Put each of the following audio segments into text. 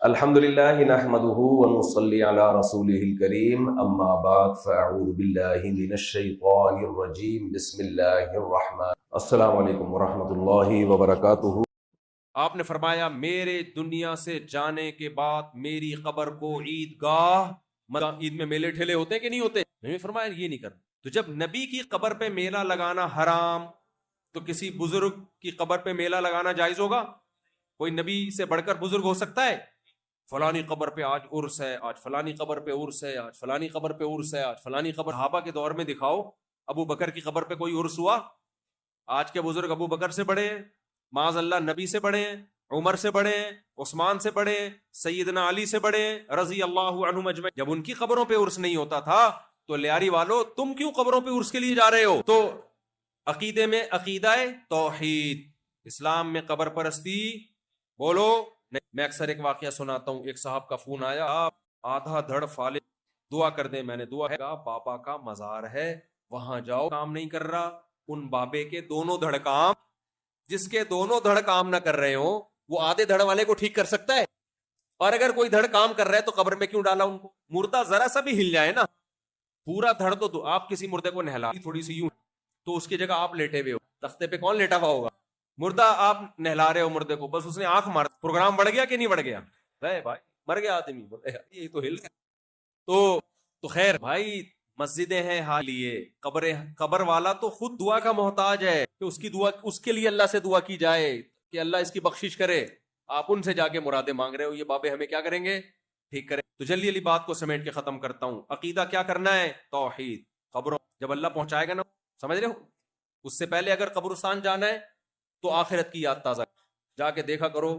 الحمدللہ نحمدہ ونصلی علی رسولہ الکریم اما بعد فاعوذ باللہ من الشیطان الرجیم بسم اللہ الرحمن السلام علیکم ورحمۃ اللہ وبرکاتہ۔ آپ نے فرمایا میرے دنیا سے جانے کے بعد میری قبر کو عیدگاہ، عید میں میلے ٹھیلے ہوتے ہیں کہ نہیں ہوتے؟ نبی فرمایا یہ نہیں کرنا۔ تو جب نبی کی قبر پہ میلہ لگانا حرام تو کسی بزرگ کی قبر پہ میلہ لگانا جائز ہوگا؟ کوئی نبی سے بڑھ کر بزرگ ہو سکتا ہے؟ فلانی قبر پہ آج عرس ہے، آج فلانی قبر پہ عرس ہے، آج فلانی قبر پہ عرس ہے، آج فلانی قبر۔ صحابہ کے دور میں دکھاؤ ابو بکر کی قبر پہ کوئی عرس ہوا؟ آج کے بزرگ ابو بکر سے بڑے ہیں، معاذ اللہ نبی سے بڑے ہیں، عمر سے بڑے ہیں، عثمان سے بڑے ہیں، سیدنا علی سے بڑے ہیں رضی اللہ عنہم اجمعین۔ جب ان کی قبروں پہ عرس نہیں ہوتا تھا تو لیاری والو تم کیوں قبروں پہ عرس کے لیے جا رہے ہو؟ تو عقیدے میں عقیدہ توحید، اسلام میں قبر پرستی بولو نہیں۔ میں اکثر ایک واقعہ سناتا ہوں، ایک صاحب کا فون آیا، آپ آدھا دھڑ فالج دعا کر دیں۔ میں نے دعا ہے بابا کا مزار ہے وہاں جاؤ، کام نہیں کر رہا، ان بابے کے دونوں دھڑ کام، جس کے دونوں دھڑ کام نہ کر رہے ہوں وہ آدھے دھڑ والے کو ٹھیک کر سکتا ہے؟ اور اگر کوئی دھڑ کام کر رہا ہے تو قبر میں کیوں ڈالا ان کو؟ مردہ ذرا سا بھی ہل جائے نا، پورا دھڑ تو آپ کسی مردے کو نہلا تھوڑی سی یوں تو اس کی جگہ آپ لیٹے ہوئے ہو، تختے پہ کون لیٹا ہوا ہوگا؟ مردہ آپ نہلا رہے ہو مردے کو، بس اس نے آنکھ مار، پروگرام بڑھ گیا کہ نہیں بڑھ گیا؟ بھائی مر گیا آدمی، یہ تو ہل گیا۔ تو خیر بھائی، مسجدیں ہیں حال لیے، قبر والا تو خود دعا کا محتاج ہے کہ اس کی دعا، اس کے لیے اللہ سے دعا کی جائے کہ اللہ اس کی بخشش کرے۔ آپ ان سے جا کے مرادیں مانگ رہے ہو، یہ بابے ہمیں کیا کریں گے؟ ٹھیک کریں۔ تو جلدی جلدی بات کو سمیٹ کے ختم کرتا ہوں۔ عقیدہ کیا کرنا ہے؟ توحید۔ قبروں جب اللہ پہنچائے گا نا، سمجھ رہے ہو، اس سے پہلے اگر قبرستان جانا ہے تو آخرت کی یاد تازہ جا کے دیکھا کرو۔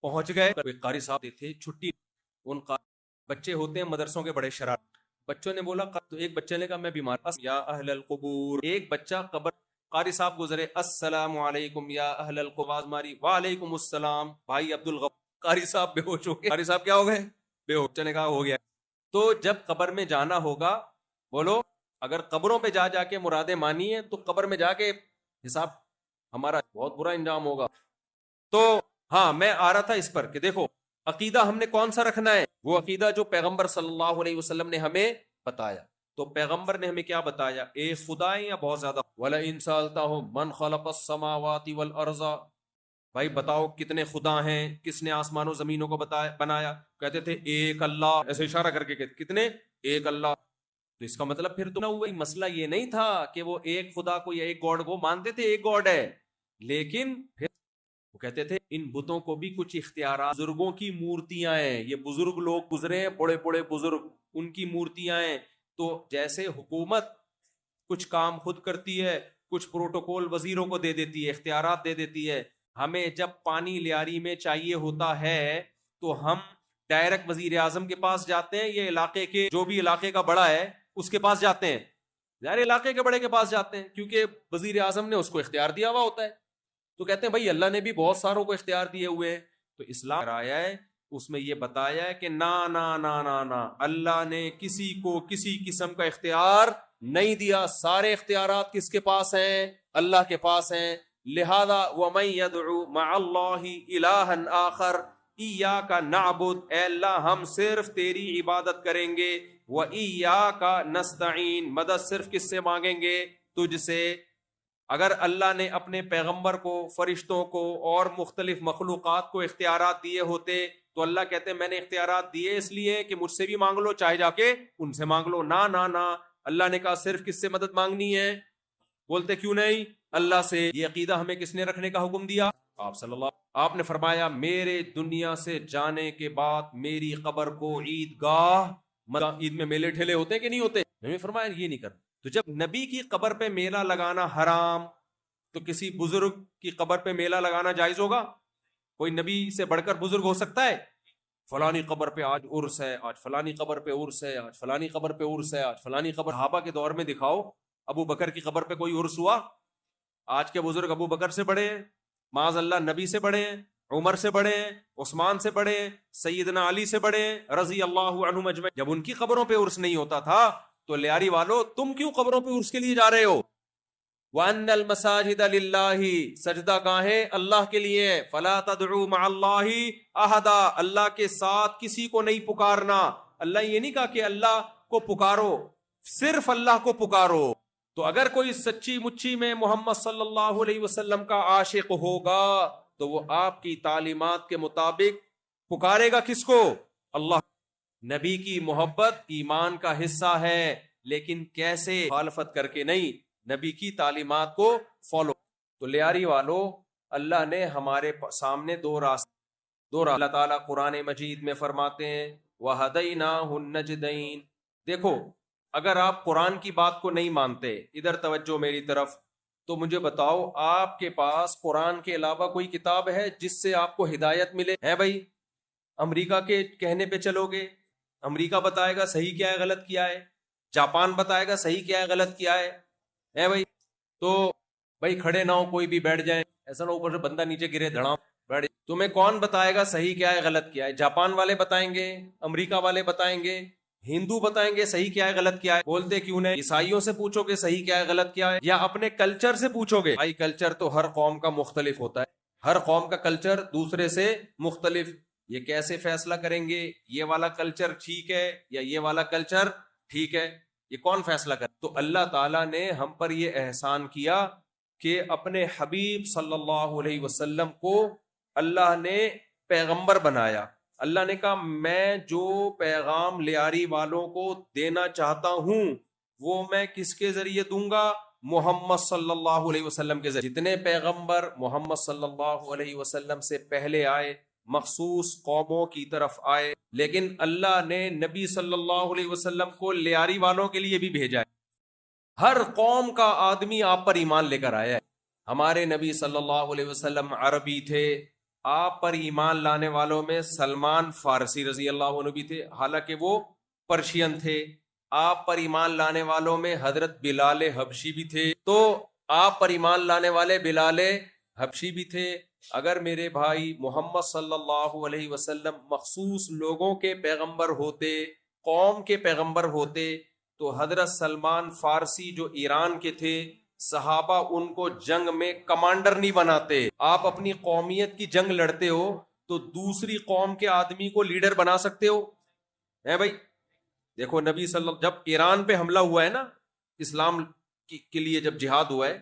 پہنچ گئے، کوئی قاری صاحب تھے، چھٹی، ان بچے ہوتے ہیں مدرسوں کے بڑے شرارت، بچوں نے بولا، تو ایک بچے نے کہا میں بیمار، یا اہل القبور، ایک بچہ قبر، قاری صاحب گزرے، السلام علیکم یا اہل القبور، آواز ماری، وعلیکم السلام، بھائی عبد الغفور، قاری صاحب بے ہوش ہو گئے۔ قاری صاحب کیا ہو گئے؟ بے ہوش۔ بچے نے کہا ہو گیا۔ تو جب قبر میں جانا ہوگا، بولو، اگر قبروں پہ جا کے مرادیں مانی ہیں تو قبر میں جا کے حساب ہمارا بہت برا انجام ہوگا۔ تو ہاں، میں آ رہا تھا اس پر کہ دیکھو عقیدہ ہم نے کون سا رکھنا ہے؟ وہ عقیدہ جو پیغمبر صلی اللہ علیہ وسلم نے ہمیں بتایا۔ تو پیغمبر نے ہمیں کیا بتایا؟ ایک خدا ہے یا بہت زیادہ؟ وَلَئِن سَأَلْتَهُم مَّن خَلَقَ السَّمَاوَاتِ وَالْأَرْضَ، بھائی بتاؤ کتنے خدا ہیں، کس نے آسمان و زمینوں کو بنایا؟ کہتے تھے ایک اللہ، ایسے اشارہ کر کے کہتے کتنے؟ ایک اللہ۔ تو اس کا مطلب پھر تو مسئلہ یہ نہیں تھا کہ وہ ایک خدا کو یا ایک گاڈ کو مانتے تھے، ایک گاڈ ہے، لیکن پھر وہ کہتے تھے ان بتوں کو بھی کچھ اختیارات، بزرگوں کی مورتیاں ہیں، یہ بزرگ لوگ گزرے ہیں، بڑے بڑے بزرگ، ان کی مورتیاں ہیں۔ تو جیسے حکومت کچھ کام خود کرتی ہے، کچھ پروٹوکول وزیروں کو دے دیتی ہے، اختیارات دے دیتی ہے، ہمیں جب پانی لیاری میں چاہیے ہوتا ہے تو ہم ڈائریکٹ وزیر اعظم کے پاس جاتے ہیں، یہ علاقے کے جو بھی علاقے کا بڑا ہے اس کے پاس جاتے ہیں، ظاہر علاقے کے بڑے کے پاس جاتے ہیں کیونکہ وزیر اعظم نے اس کو اختیار دیا ہوا ہوتا ہے۔ تو کہتے ہیں بھائی اللہ نے بھی بہت ساروں کو اختیار دیے ہوئے ہیں۔ تو اسلام آیا ہے، اس میں یہ بتایا ہے کہ نا نا نا نا نا، اللہ نے کسی کو کسی قسم کا اختیار نہیں دیا، سارے اختیارات کس کے پاس ہیں؟ اللہ کے پاس ہیں۔ لہذا وَمَن يَدْعُ مَعَ اللَّهِ إِلَٰهًا آخَرَ إِيَّاكَ نَعْبُدُ، اے اللہ ہم صرف تیری عبادت کریں گے، وَإِيَّاكَ نَسْتَعِينُ، مدد صرف کس سے مانگیں گے؟ تجھ سے۔ اگر اللہ نے اپنے پیغمبر کو، فرشتوں کو اور مختلف مخلوقات کو اختیارات دیے ہوتے تو اللہ کہتے ہیں میں نے اختیارات دیے اس لیے کہ مجھ سے بھی مانگ لو، چاہے جا کے ان سے مانگ لو۔ نا نا نا، اللہ نے کہا صرف کس سے مدد مانگنی ہے؟ بولتے کیوں نہیں؟ اللہ سے۔ یہ عقیدہ ہمیں کس نے رکھنے کا حکم دیا؟ آپ صلی اللہ۔ آپ نے فرمایا میرے دنیا سے جانے کے بعد میری قبر کو عیدگاہ، عید میں میلے ٹھیلے ہوتے ہیں کہ نہیں ہوتے؟ نبی فرمایا یہ نہیں کرنا۔ تو جب نبی کی قبر پہ میلہ لگانا حرام تو کسی بزرگ کی قبر پہ میلہ لگانا جائز ہوگا؟ کوئی نبی سے بڑھ کر بزرگ ہو سکتا ہے؟ فلانی قبر پہ آج عرس ہے، آج فلانی قبر پہ عرس ہے، آج فلانی قبر پہ عرس ہے، آج فلانی قبر۔ صحابہ کے دور میں دکھاؤ ابو بکر کی قبر پہ کوئی عرس ہوا؟ آج کے بزرگ ابو بکر سے بڑے ہیں، معاذ اللہ نبی سے بڑے ہیں، عمر سے بڑے ہیں، عثمان سے بڑے ہیں، سیدنا علی سے بڑے ہیں رضی اللہ عنہم اجمعین۔ جب ان کی قبروں پہ عرس نہیں ہوتا تھا تو لیاری والو تم کیوں قبروں پہ عرس کے لیے جا رہے ہو؟ وَأَنَّ الْمَسَاجِدَ لِلَّهِ، سجدہ گاہیں اللہ کے لیے، فَلَا تَدْعُوا مَعَ اللَّهِ أَحَدًا، اللہ کے ساتھ کسی کو نہیں پکارنا۔ اللہ یہ نہیں کہا کہ اللہ کو پکارو، صرف اللہ کو پکارو۔ تو اگر کوئی سچی مچی میں محمد صلی اللہ علیہ وسلم کا عاشق ہوگا تو وہ آپ کی تعلیمات کے مطابق پکارے گا کس کو؟ اللہ۔ نبی کی محبت ایمان کا حصہ ہے، لیکن کیسے؟ مخالفت کر کے نہیں، نبی کی تعلیمات کو فالو۔ تو لیاری والو، اللہ نے ہمارے سامنے دو راستے اللہ تعالیٰ قرآن مجید میں فرماتے ہیں وَهَدَيْنَاهُ النَّجْدَيْنِ۔ دیکھو، اگر آپ قرآن کی بات کو نہیں مانتے، ادھر توجہ میری طرف، تو مجھے بتاؤ آپ کے پاس قرآن کے علاوہ کوئی کتاب ہے جس سے آپ کو ہدایت ملے؟ ہے بھائی؟ امریکہ کے کہنے پہ چلو گے، امریکہ بتائے گا صحیح کیا ہے غلط کیا ہے، جاپان بتائے گا صحیح کیا ہے غلط کیا ہے بھائی؟ تو بھائی کھڑے نہ ہو، کوئی بھی بیٹھ جائیں، ایسا نہ اوپر سے بندہ نیچے گرے دھڑام بیٹھ جائے۔ تمہیں کون بتائے گا صحیح کیا ہے غلط کیا ہے؟ جاپان والے بتائیں گے، امریکہ والے بتائیں گے، ہندو بتائیں گے صحیح کیا ہے غلط کیا ہے؟ بولتے کیوں نہیں؟ عیسائیوں سے پوچھو گے صحیح کیا ہے غلط کیا ہے، یا اپنے کلچر سے پوچھو گے؟ بھائی کلچر تو ہر قوم کا مختلف ہوتا ہے، ہر قوم کا کلچر دوسرے سے مختلف۔ یہ کیسے فیصلہ کریں گے یہ والا کلچر ٹھیک ہے یا یہ والا کلچر ٹھیک ہے؟ یہ کون فیصلہ کرے؟ تو اللہ تعالیٰ نے ہم پر یہ احسان کیا کہ اپنے حبیب صلی اللہ علیہ وسلم کو اللہ نے پیغمبر بنایا۔ اللہ نے کہا میں جو پیغام لیاری والوں کو دینا چاہتا ہوں وہ میں کس کے ذریعے دوں گا؟ محمد صلی اللہ علیہ وسلم کے ذریعے۔ جتنے پیغمبر محمد صلی اللہ علیہ وسلم سے پہلے آئے مخصوص قوموں کی طرف آئے، لیکن اللہ نے نبی صلی اللہ علیہ وسلم کو لیاری والوں کے لیے بھی بھیجا ہے۔ ہر قوم کا آدمی آپ پر ایمان لے کر آیا ہے۔ ہمارے نبی صلی اللہ علیہ وسلم عربی تھے، آپ پر ایمان لانے والوں میں سلمان فارسی رضی اللہ عنہ بھی تھے، حالانکہ وہ پرشین تھے۔ آپ پر ایمان لانے والوں میں حضرت بلال حبشی بھی تھے، تو آپ پر ایمان لانے والے بلال حبشی بھی تھے۔ اگر میرے بھائی محمد صلی اللہ علیہ وسلم مخصوص لوگوں کے پیغمبر ہوتے، قوم کے پیغمبر ہوتے، تو حضرت سلمان فارسی جو ایران کے تھے، صحابہ ان کو جنگ میں کمانڈر نہیں بناتے۔ آپ اپنی قومیت کی جنگ لڑتے ہو تو دوسری قوم کے آدمی کو لیڈر بنا سکتے ہو؟ ہے بھائی؟ دیکھو نبی صلی اللہ جب ایران پہ حملہ ہوا ہے نا، اسلام کے لیے جب جہاد ہوا ہے،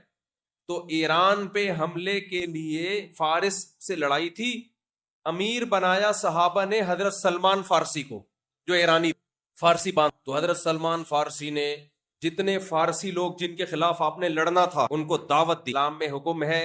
تو ایران پہ حملے کے لیے فارس سے لڑائی تھی، امیر بنایا صحابہ نے حضرت سلمان فارسی کو، جو ایرانی فارسی باندھ۔ تو حضرت سلمان فارسی نے جتنے فارسی لوگ جن کے خلاف آپ نے لڑنا تھا ان کو دعوت دی۔ اسلام میں حکم ہے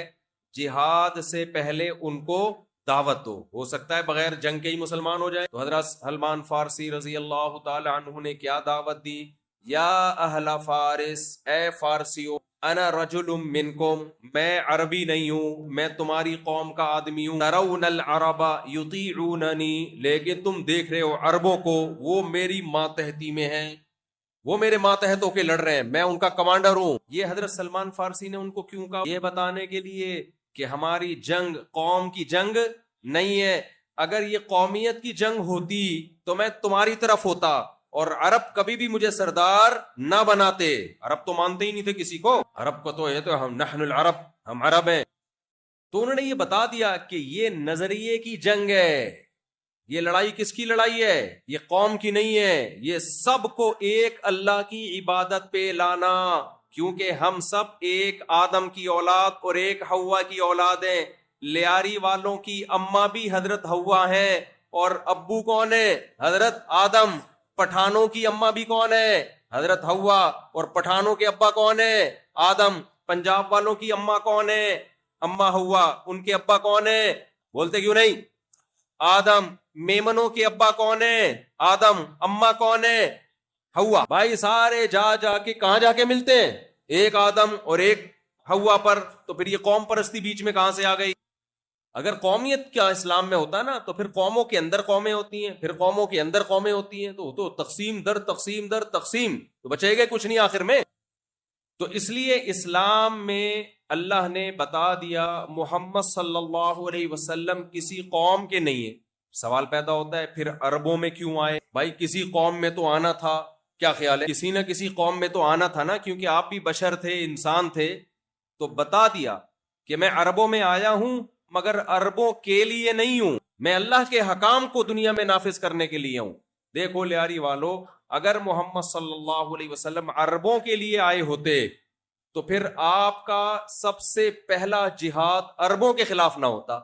جہاد سے پہلے ان کو دعوت دو، ہو سکتا ہے بغیر جنگ کے ہی مسلمان ہو جائے۔ تو حضرت سلمان فارسی رضی اللہ تعالی عنہ نے کیا دعوت دی؟ یا اہل فارس، اے فارسیوں، انا رجل منکم، میں عربی نہیں ہوں، میں تمہاری قوم کا آدمی ہوں۔ ترون العرب یطیعوننی، لیکن تم دیکھ رہے ہو عربوں کو، وہ میری ماتحتی میں ہیں، وہ میرے ماتحت ہو کے لڑ رہے ہیں، میں ان کا کمانڈر ہوں۔ یہ حضرت سلمان فارسی نے ان کو کیوں کہا؟ یہ بتانے کے لیے کہ ہماری جنگ قوم کی جنگ نہیں ہے، اگر یہ قومیت کی جنگ ہوتی تو میں تمہاری طرف ہوتا، اور عرب کبھی بھی مجھے سردار نہ بناتے۔ عرب تو مانتے ہی نہیں تھے کسی کو، عرب کو تو یہ تو ہم نحن العرب، ہم عرب ہیں۔ تو انہوں نے یہ بتا دیا کہ یہ نظریے کی جنگ ہے، یہ لڑائی کس کی لڑائی ہے؟ یہ قوم کی نہیں ہے، یہ سب کو ایک اللہ کی عبادت پہ لانا، کیونکہ ہم سب ایک آدم کی اولاد اور ایک حوا کی اولاد ہیں۔ لیاری والوں کی اماں بھی حضرت حوا ہیں اور ابو کون ہے؟ حضرت آدم۔ پٹھانوں کی اماں بھی کون ہے؟ حضرت حوا، اور پٹھانوں کے ابا کون ہے؟ آدم۔ پنجاب والوں کی اماں کون ہے؟ اماں حوا، ان کے ابا کون ہے؟ بولتے کیوں نہیں؟ آدم۔ میمنوں کے ابا کون ہے؟ آدم۔ اماں کون ہے؟ حوا۔ بھائی سارے جا کے کہاں جا کے ملتے ہیں؟ ایک آدم اور ایک حوا پر۔ تو پھر یہ قوم پرستی بیچ میں کہاں سے آ گئی؟ اگر قومیت کیا اسلام میں ہوتا نا تو پھر قوموں کے اندر قومیں ہوتی ہیں، پھر قوموں کے اندر قومیں ہوتی ہیں، تو تقسیم در تقسیم در تقسیم، تو بچے گے کچھ نہیں آخر میں۔ تو اس لیے اسلام میں اللہ نے بتا دیا محمد صلی اللہ علیہ وسلم کسی قوم کے نہیں ہے۔ سوال پیدا ہوتا ہے پھر عربوں میں کیوں آئے؟ بھائی کسی قوم میں تو آنا تھا، کیا خیال ہے؟ کسی نہ کسی قوم میں تو آنا تھا نا، کیونکہ آپ بھی بشر تھے، انسان تھے۔ تو بتا دیا کہ میں عربوں میں آیا ہوں مگر عربوں کے لیے نہیں ہوں، میں اللہ کے حکام کو دنیا میں نافذ کرنے کے لیے ہوں۔ دیکھو لیاری والو، اگر محمد صلی اللہ علیہ وسلم عربوں کے لیے آئے ہوتے تو پھر آپ کا سب سے پہلا جہاد عربوں کے خلاف نہ ہوتا۔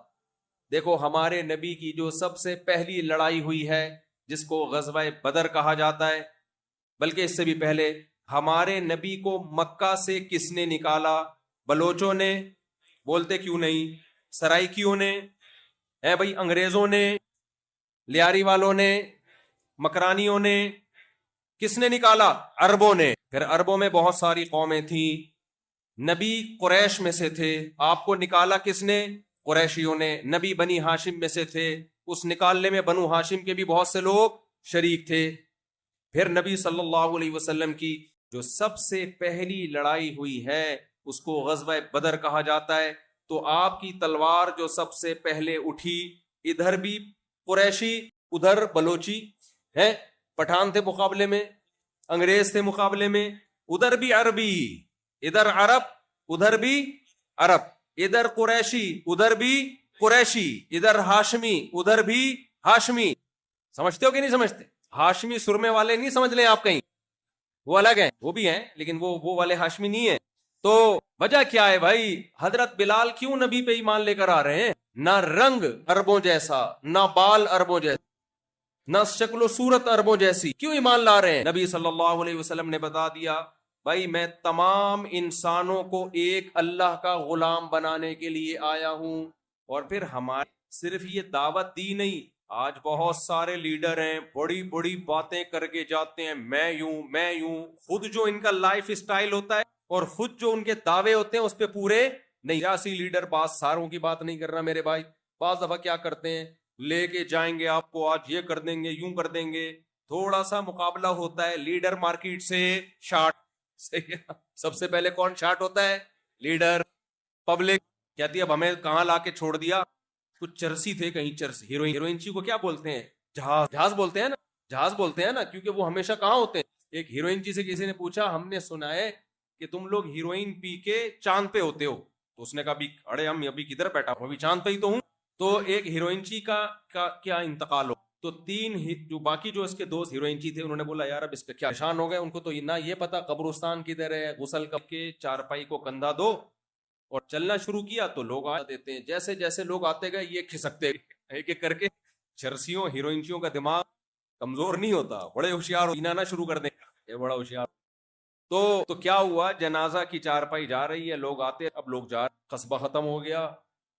دیکھو ہمارے نبی کی جو سب سے پہلی لڑائی ہوئی ہے جس کو غزوہ بدر کہا جاتا ہے، بلکہ اس سے بھی پہلے ہمارے نبی کو مکہ سے کس نے نکالا؟ بلوچوں نے، بولتے کیوں نہیں؟ سرائکیوں نے، بھائی انگریزوں نے، لیاری والوں نے، مکرانیوں نے، کس نے نکالا؟ عربوں نے۔ پھر عربوں میں بہت ساری قومیں تھیں، نبی قریش میں سے تھے، آپ کو نکالا کس نے؟ قریشیوں نے۔ نبی بنی ہاشم میں سے تھے، اس نکالنے میں بنو ہاشم کے بھی بہت سے لوگ شریک تھے۔ پھر نبی صلی اللہ علیہ وسلم کی جو سب سے پہلی لڑائی ہوئی ہے اس کو غزوہ بدر کہا جاتا ہے، تو آپ کی تلوار جو سب سے پہلے اٹھی، ادھر بھی قریشی ادھر بلوچی ہے، پٹھان تھے مقابلے میں، انگریز تھے مقابلے میں، ادھر بھی عربی، ادھر عرب ادھر بھی عرب، ادھر قریشی ادھر بھی قریشی، ادھر ہاشمی ادھر بھی ہاشمی۔ سمجھتے ہو کہ نہیں سمجھتے؟ ہاشمی سرمے والے نہیں سمجھ لیں آپ کہیں، وہ الگ ہیں، وہ بھی ہیں لیکن وہ والے ہاشمی نہیں ہیں۔ تو وجہ کیا ہے بھائی؟ حضرت بلال کیوں نبی پہ ایمان لے کر آ رہے ہیں؟ نہ رنگ عربوں جیسا، نہ بال عربوں جیسا، نہ شکل و صورت عربوں جیسی، کیوں ایمان لا رہے ہیں؟ نبی صلی اللہ علیہ وسلم نے بتا دیا بھائی میں تمام انسانوں کو ایک اللہ کا غلام بنانے کے لیے آیا ہوں۔ اور پھر ہمارے صرف یہ دعوت دی نہیں، آج بہت سارے لیڈر ہیں بڑی بڑی باتیں کر کے جاتے ہیں، میں یوں، خود جو ان کا لائف اسٹائل ہوتا ہے اور خود جو ان کے دعوے ہوتے ہیں اس پہ پورے نہیں۔ سیاسی لیڈر بعض ساروں کی بات نہیں کر رہا میرے بھائی، بعض دفعہ کیا کرتے ہیں، لے کے جائیں گے آپ کو، آج یہ کر دیں گے، یوں کر دیں گے، تھوڑا سا مقابلہ ہوتا ہے، لیڈر مارکیٹ سے شارٹ، سب سے پہلے کون شارٹ ہوتا ہے؟ لیڈر۔ پبلک کہتی ہے اب ہمیں کہاں لا کے چھوڑ دیا، کچھ چرسی تھے کہیں، چرسی ہیروئنچی کو کیا بولتے ہیں؟ جہاز بولتے ہیں نا، جہاز بولتے ہیں نا، کیونکہ وہ ہمیشہ کہاں ہوتے ہیں۔ ایک ہیروئنچی سے کسی نے پوچھا ہم نے سنا ہے کہ تم لوگ ہیروئن پی کے چاند پہ ہوتے ہو، تو اس نے کہا بھی ارے ہم ابھی کدھر بیٹھا ہوں، ابھی چاند پہ ہی تو ہوں۔ تو ایک ہیروئنچی کا کیا انتقال ہو، تو تین جو باقی جو اس کے دوست ہیروئنچی تھے انہوں نے بولا یار اب اس کا کیا نشان ہو گئے، ان کو تو نہ یہ پتا قبرستان کدھر ہے، غسل کر کے چارپائی کو کندھا دو اور چلنا شروع کیا تو لوگ آ دیتے ہیں، جیسے جیسے لوگ آتے گئے یہ کھسکتے ایک ایک کر کے۔ چرسیوں ہیروئنچیوں کا دماغ کمزور نہیں ہوتا، بڑے ہوشیار نہ شروع کر دیں، یہ بڑا ہوشیار۔ تو کیا ہوا، جنازہ کی چارپائی جا رہی ہے، لوگ آتے، اب لوگ جا رہے، قصبہ ختم ہو گیا،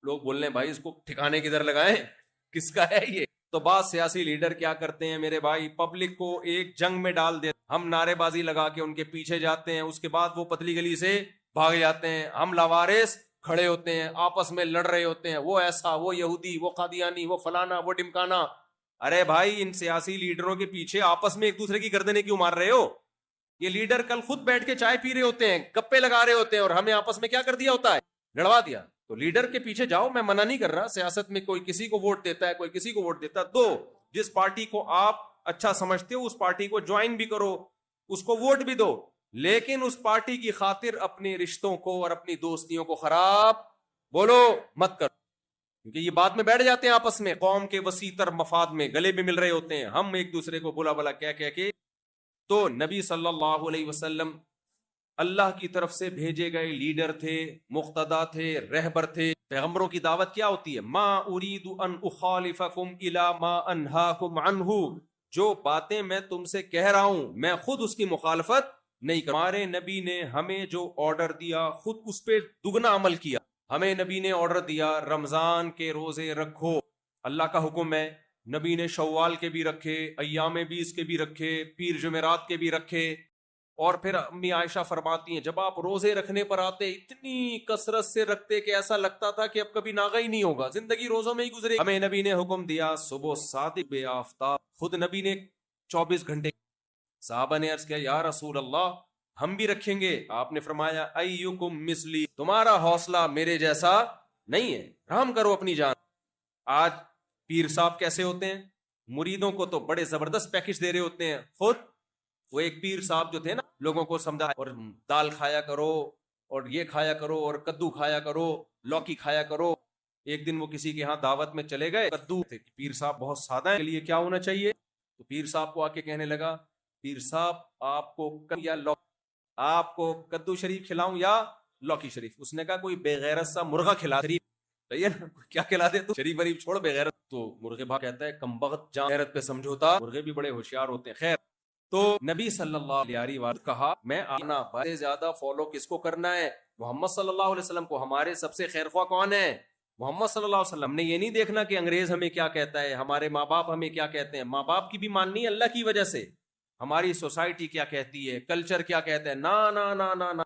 لوگ بولنے بھائی اس کو ٹھکانے کدھر لگائیں، کس کا ہے یہ؟ تو بعض سیاسی لیڈر کیا کرتے ہیں میرے بھائی، پبلک کو ایک جنگ میں ڈال دیتے، ہم نعرے بازی لگا کے ان کے پیچھے جاتے ہیں، اس کے بعد وہ پتلی گلی سے بھاگ جاتے ہیں، ہم لاوارث کھڑے ہوتے ہیں، آپس میں لڑ رہے ہوتے ہیں، وہ ایسا، وہ یہودی، وہ قادیانی، وہ فلانا، وہ ڈمکانا۔ ارے بھائی ان سیاسی لیڈروں کے پیچھے آپس میں ایک دوسرے کی گردنیں کیوں مار رہے ہو؟ یہ لیڈر کل خود بیٹھ کے چائے پی رہے ہوتے ہیں، گپے لگا رہے ہوتے ہیں، اور ہمیں آپس میں کیا کر دیا ہوتا ہے؟ لڑوا دیا۔ تو لیڈر کے پیچھے جاؤ، میں منع نہیں کر رہا، سیاست میں کوئی کسی کو ووٹ دیتا ہے، کوئی کسی کو ووٹ دیتا ہے، دو، جس پارٹی کو آپ اچھا سمجھتے ہو اس پارٹی کو جوائن بھی کرو، اس کو ووٹ بھی دو، لیکن اس پارٹی کی خاطر اپنے رشتوں کو اور اپنی دوستیوں کو خراب بولو مت کرو، کیونکہ یہ بعد میں بیٹھ جاتے ہیں آپس میں، قوم کے وسیع تر مفاد میں گلے بھی مل رہے ہوتے ہیں، ہم ایک دوسرے کو بلا بلا کہہ کے۔ تو نبی صلی اللہ علیہ وسلم اللہ کی طرف سے بھیجے گئے لیڈر تھے، مقتدا تھے، رہبر تھے۔ پیغمبروں کی دعوت کیا ہوتی ہے؟ ما اريد ان اخالفکم الى ما انہاکم عنہ، جو باتیں میں تم سے کہہ رہا ہوں میں خود اس کی مخالفت نہیں کروں۔ ہمارے نبی نے ہمیں جو آرڈر دیا خود اس پہ دگنا عمل کیا۔ ہمیں نبی نے آرڈر دیا رمضان کے روزے رکھو، اللہ کا حکم ہے، نبی نے شوال کے بھی رکھے، ایام 20 کے بھی رکھے، پیر جمعرات کے بھی رکھے۔ اور پھر امی عائشہ فرماتی ہیں جب آپ روزے رکھنے پر آتے اتنی کثرت سے رکھتے کہ ایسا لگتا تھا کہ اب کبھی ناغہ ہی نہیں ہوگا، زندگی روزوں میں ہی گزرے۔ ہمیں نبی نے حکم دیا صبح صادق بے آفتاب، خود نبی نے 24 گھنٹے۔ صحابہ نے عرض کیا یا رسول اللہ ہم بھی رکھیں گے؟ آپ نے فرمایا ایکم مثلی، تمہارا حوصلہ میرے جیسا نہیں ہے، رحم کرو اپنی جان۔ آج پیر صاحب کیسے ہوتے ہیں؟ مریدوں کو تو بڑے زبردست پیکج دے رہے ہوتے ہیں، خود وہ ایک پیر صاحب جو تھے نا لوگوں کو سمجھا اور دال کھایا کرو، اور یہ کھایا کرو اور کدو کھایا کرو، لوکی کھایا کرو۔ ایک دن وہ کسی کے ہاں دعوت میں چلے گئے، کدو تھے، پیر صاحب بہت سادہ ہیں، کے لیے کیا ہونا چاہیے؟ تو پیر صاحب کو آ کے کہنے لگا، پیر صاحب آپ کو آپ کو کدو شریف کھلاؤں یا لوکی شریف؟ اس نے کہا کوئی بے غیرت سا مرغا کھلا، شریف کیا کھلا دے تو، شریف وریف چھوڑ بے غیرت۔ تو مرغے بھائی کہتا ہے کمبخت جان غیرت پہ سمجھوتا، مرغے بھی بڑے ہوشیار ہوتے ہیں۔ خیر، تو نبی صلی اللہ علیہ وسلم کہا میں آنا بڑے زیادہ فالو کس کو کرنا ہے؟ محمد صلی اللہ علیہ وسلم کو۔ ہمارے سب سے خیر خواہ کون ہے؟ محمد صلی اللہ علیہ وسلم۔ نے یہ نہیں دیکھنا کہ انگریز ہمیں کیا کہتا ہے، ہمارے ماں باپ ہمیں کیا کہتے ہیں۔ ماں باپ کی بھی ماننی ہے اللہ کی وجہ سے، ہماری سوسائٹی کیا کہتی ہے، کلچر کیا کہتا ہے، نا نا نا نا نا۔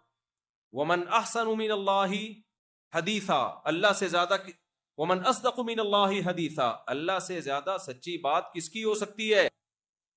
ومن احسن من اللہ حدیثا، اللہ سے زیادہ، ومن اصدق من اللہ حدیثا، اللہ سے زیادہ سچی بات کس کی ہو سکتی ہے؟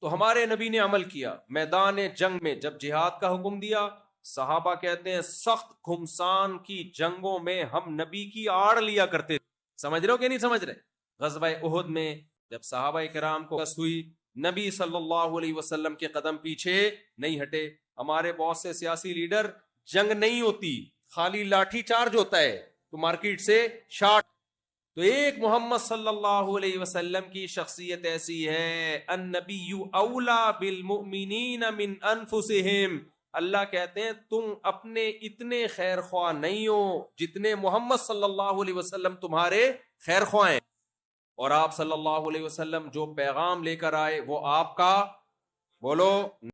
تو ہمارے نبی نے عمل کیا۔ میدان جنگ میں جب جہاد کا حکم دیا، صحابہ کہتے ہیں سخت گھمسان کی جنگوں میں ہم نبی کی آڑ لیا کرتے تھے۔ سمجھ رہے ہو کہ نہیں سمجھ رہے؟ غزوہ احد میں جب صحابہ کرام کو قص ہوئی، نبی صلی اللہ علیہ وسلم کے قدم پیچھے نہیں ہٹے۔ ہمارے بہت سے سیاسی لیڈر، جنگ نہیں ہوتی، خالی لاٹھی چارج ہوتا ہے، تو مارکیٹ سے شارٹ۔ تو ایک محمد صلی اللہ علیہ وسلم کی شخصیت ایسی ہے، النبی اولا بالمؤمنین من انفسہم، اللہ کہتے ہیں تم اپنے اتنے خیر خواہ نہیں ہو جتنے محمد صلی اللہ علیہ وسلم تمہارے خیر خواہ ہیں۔ اور آپ صلی اللہ علیہ وسلم جو پیغام لے کر آئے وہ آپ کا، بولو